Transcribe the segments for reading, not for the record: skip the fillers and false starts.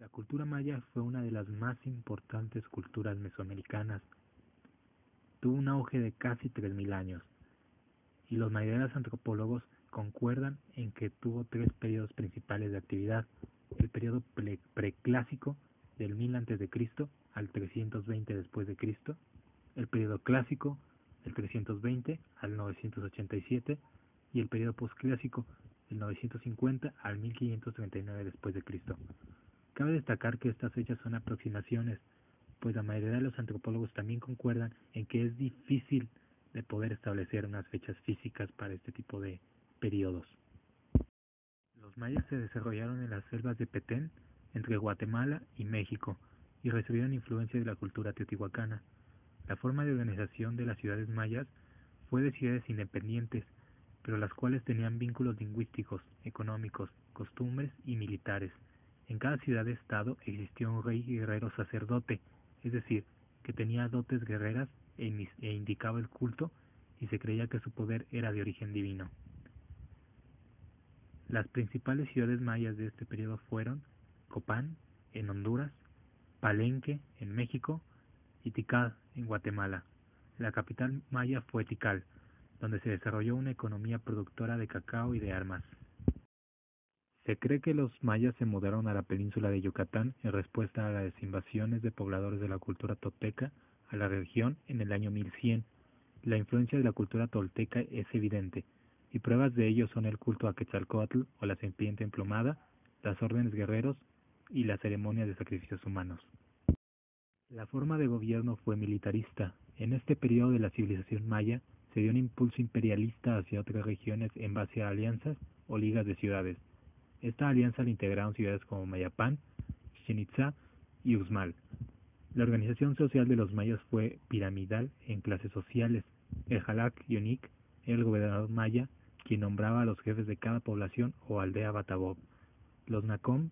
La cultura maya fue una de las más importantes culturas mesoamericanas. Tuvo un auge de casi 3000 años, y los mayores antropólogos concuerdan en que tuvo tres periodos principales de actividad: el periodo preclásico del 1000 a.C. al 320 después de Cristo, el periodo clásico del 320 al 987 y el periodo posclásico del 950 al 1539 después de Cristo. Cabe destacar que estas fechas son aproximaciones, pues la mayoría de los antropólogos también concuerdan en que es difícil de poder establecer unas fechas físicas para este tipo de periodos. Los mayas se desarrollaron en las selvas de Petén, entre Guatemala y México, y recibieron influencia de la cultura teotihuacana. La forma de organización de las ciudades mayas fue de ciudades independientes, pero las cuales tenían vínculos lingüísticos, económicos, costumbres y militares. En cada ciudad-estado existió un rey guerrero sacerdote, es decir, que tenía dotes guerreras e indicaba el culto, y se creía que su poder era de origen divino. Las principales ciudades mayas de este periodo fueron Copán, en Honduras; Palenque, en México; y Tikal, en Guatemala. La capital maya fue Tikal, donde se desarrolló una economía productora de cacao y de armas. Se cree que los mayas se mudaron a la península de Yucatán en respuesta a las invasiones de pobladores de la cultura tolteca a la región en el año 1100. La influencia de la cultura tolteca es evidente, y pruebas de ello son el culto a Quetzalcóatl o la serpiente emplumada, las órdenes guerreros y las ceremonias de sacrificios humanos. La forma de gobierno fue militarista. En este periodo de la civilización maya se dio un impulso imperialista hacia otras regiones en base a alianzas o ligas de ciudades. Esta alianza la integraron ciudades como Mayapán, Chichén Itzá y Uxmal. La organización social de los mayas fue piramidal en clases sociales. El Jalak Yonic era el gobernador maya, quien nombraba a los jefes de cada población o aldea Batabob. Los Nacom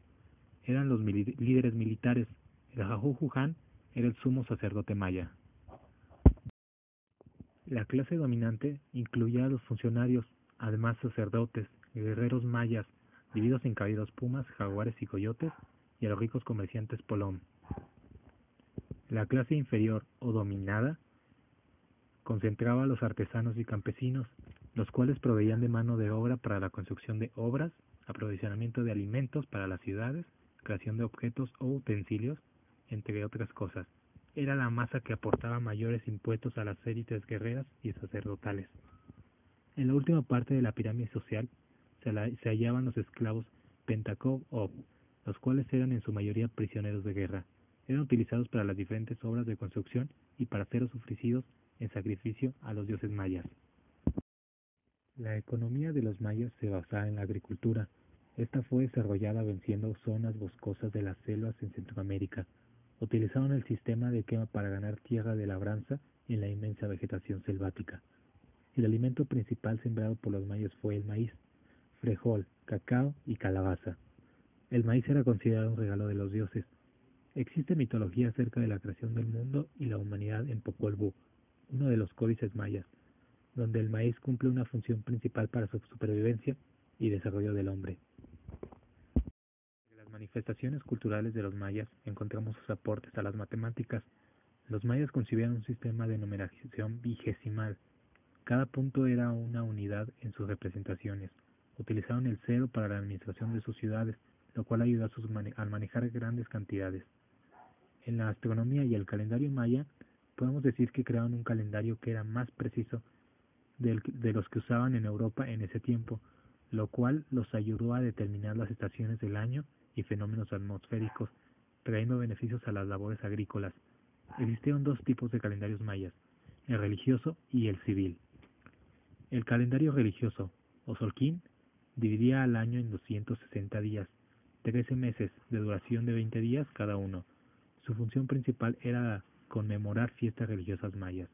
eran los líderes militares. El Jajujuján era el sumo sacerdote maya. La clase dominante incluía a los funcionarios, además sacerdotes, guerreros mayas, divididos en caballeros pumas, jaguares y coyotes, y a los ricos comerciantes polón. La clase inferior o dominada concentraba a los artesanos y campesinos, los cuales proveían de mano de obra para la construcción de obras, aprovisionamiento de alimentos para las ciudades, creación de objetos o utensilios, entre otras cosas. Era la masa que aportaba mayores impuestos a las élites guerreras y sacerdotales. En la última parte de la pirámide social se hallaban los esclavos Pentakov, los cuales eran en su mayoría prisioneros de guerra. Eran utilizados para las diferentes obras de construcción y para ser ofrecidos en sacrificio a los dioses mayas. La economía de los mayas se basaba en la agricultura. Esta fue desarrollada venciendo zonas boscosas de las selvas en Centroamérica. Utilizaron el sistema de quema para ganar tierra de labranza en la inmensa vegetación selvática. El alimento principal sembrado por los mayas fue el maíz, frijol, cacao y calabaza. El maíz era considerado un regalo de los dioses. Existe mitología acerca de la creación del mundo y la humanidad en Popol Vuh, uno de los códices mayas, donde el maíz cumple una función principal para su supervivencia y desarrollo del hombre. En las manifestaciones culturales de los mayas encontramos sus aportes a las matemáticas. Los mayas concibieron un sistema de numeración vigesimal. Cada punto era una unidad en sus representaciones. Utilizaron el cero para la administración de sus ciudades, lo cual ayudó a manejar grandes cantidades. En la astronomía y el calendario maya, podemos decir que crearon un calendario que era más preciso de los que usaban en Europa en ese tiempo, lo cual los ayudó a determinar las estaciones del año y fenómenos atmosféricos, trayendo beneficios a las labores agrícolas. Existieron dos tipos de calendarios mayas, el religioso y el civil. El calendario religioso, o Solquín, dividía al año en 260 días, 13 meses de duración de 20 días cada uno. Su función principal era conmemorar fiestas religiosas mayas.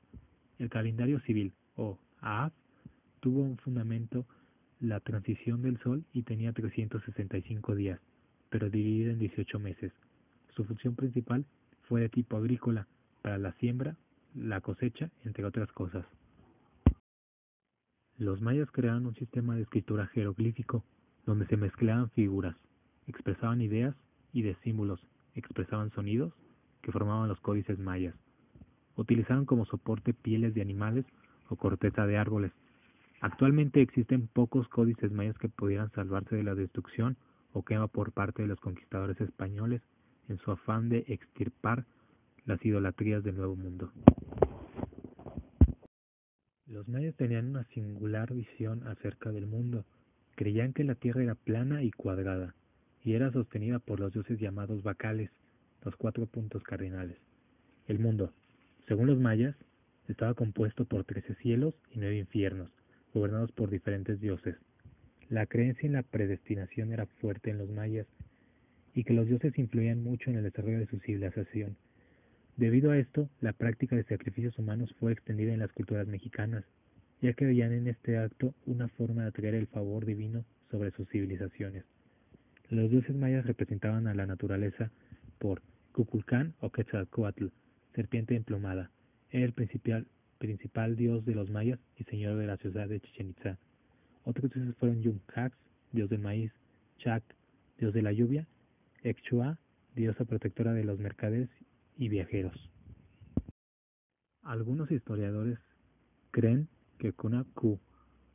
El calendario civil, o Aaf, tuvo un fundamento la transición del sol y tenía 365 días, pero dividido en 18 meses. Su función principal fue de tipo agrícola, para la siembra, la cosecha, entre otras cosas. Los mayas crearon un sistema de escritura jeroglífico, donde se mezclaban figuras, expresaban ideas y de símbolos expresaban sonidos que formaban los códices mayas. Utilizaron como soporte pieles de animales o corteza de árboles. Actualmente existen pocos códices mayas que pudieran salvarse de la destrucción o quema por parte de los conquistadores españoles en su afán de extirpar las idolatrías del Nuevo Mundo. Los mayas tenían una singular visión acerca del mundo. Creían que la tierra era plana y cuadrada, y era sostenida por los dioses llamados bacales, los 4 puntos cardinales. El mundo, según los mayas, estaba compuesto por 13 cielos y 9 infiernos, gobernados por diferentes dioses. La creencia en la predestinación era fuerte en los mayas, y que los dioses influían mucho en el desarrollo de su civilización. Debido a esto, la práctica de sacrificios humanos fue extendida en las culturas mexicanas, ya que veían en este acto una forma de atraer el favor divino sobre sus civilizaciones. Los dioses mayas representaban a la naturaleza por Kukulcán o Quetzalcóatl, serpiente emplumada. Era el principal dios de los mayas y señor de la ciudad de Chichén Itzá. Otros dioses fueron Yuncax, dios del maíz; Chac, dios de la lluvia; Exchua, diosa protectora de los mercaderes y viajeros. Algunos historiadores creen que Cunapcu,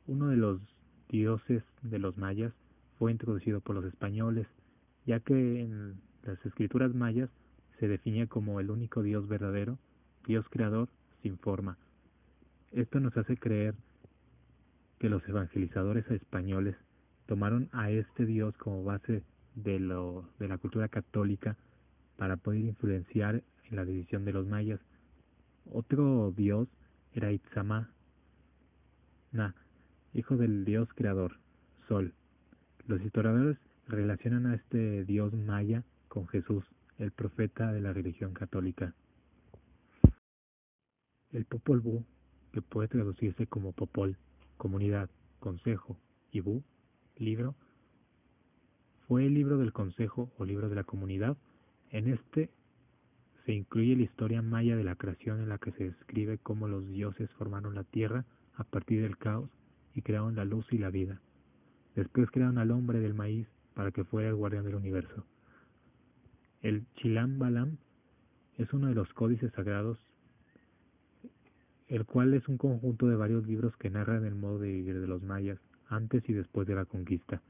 uno de los dioses de los mayas, fue introducido por los españoles, ya que en las escrituras mayas se definía como el único dios verdadero, dios creador sin forma. Esto nos hace creer que los evangelizadores españoles tomaron a este dios como base de la cultura católica para poder influenciar en la división de los mayas. Otro dios era Itzamá, hijo del dios creador, Sol. Los historiadores relacionan a este dios maya con Jesús, el profeta de la religión católica. El Popol Vuh, que puede traducirse como Popol, comunidad, consejo, y Vuh, libro, fue el libro del consejo o libro de la comunidad. En este se incluye la historia maya de la creación, en la que se describe cómo los dioses formaron la tierra a partir del caos y crearon la luz y la vida. Después crearon al hombre del maíz para que fuera el guardián del universo. El Chilam Balam es uno de los códices sagrados, el cual es un conjunto de varios libros que narran el modo de vivir de los mayas antes y después de la conquista.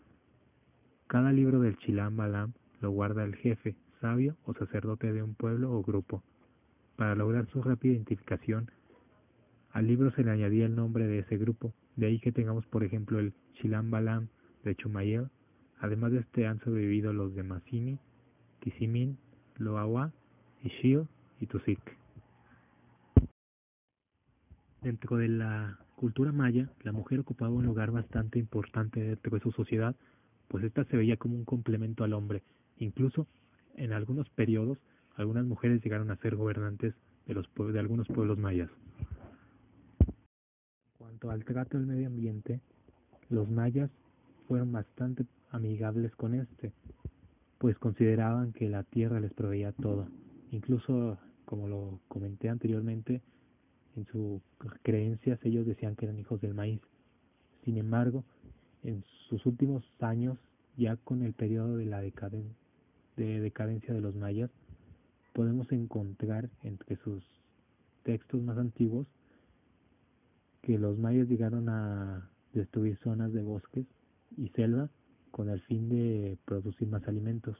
Cada libro del Chilam Balam lo guarda el jefe, sabio o sacerdote de un pueblo o grupo. Para lograr su rápida identificación, al libro se le añadía el nombre de ese grupo. De ahí que tengamos, por ejemplo, el Chilam Balam de Chumayel. Además de este, han sobrevivido los de Masini, Tizimín, Loawa, Ixil y Tusic. Dentro de la cultura maya, la mujer ocupaba un lugar bastante importante dentro de su sociedad, pues ésta se veía como un complemento al hombre. Incluso, en algunos periodos, algunas mujeres llegaron a ser gobernantes de algunos pueblos mayas. En cuanto al trato del medio ambiente, los mayas fueron bastante amigables con pues consideraban que la tierra les proveía todo. Incluso, como lo comenté anteriormente, en sus creencias ellos decían que eran hijos del maíz. Sin embargo, en sus últimos años, ya con el periodo de la decadencia de los mayas, podemos encontrar entre sus textos más antiguos que los mayas llegaron a destruir zonas de bosques y selva con el fin de producir más alimentos.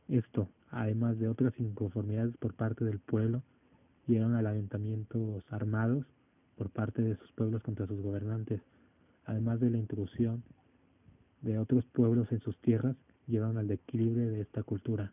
Esto, además de otras inconformidades por parte del pueblo, llegaron a levantamientos armados por parte de sus pueblos contra sus gobernantes, además de la intrusión de otros pueblos en sus tierras, llevaron al declive de esta cultura.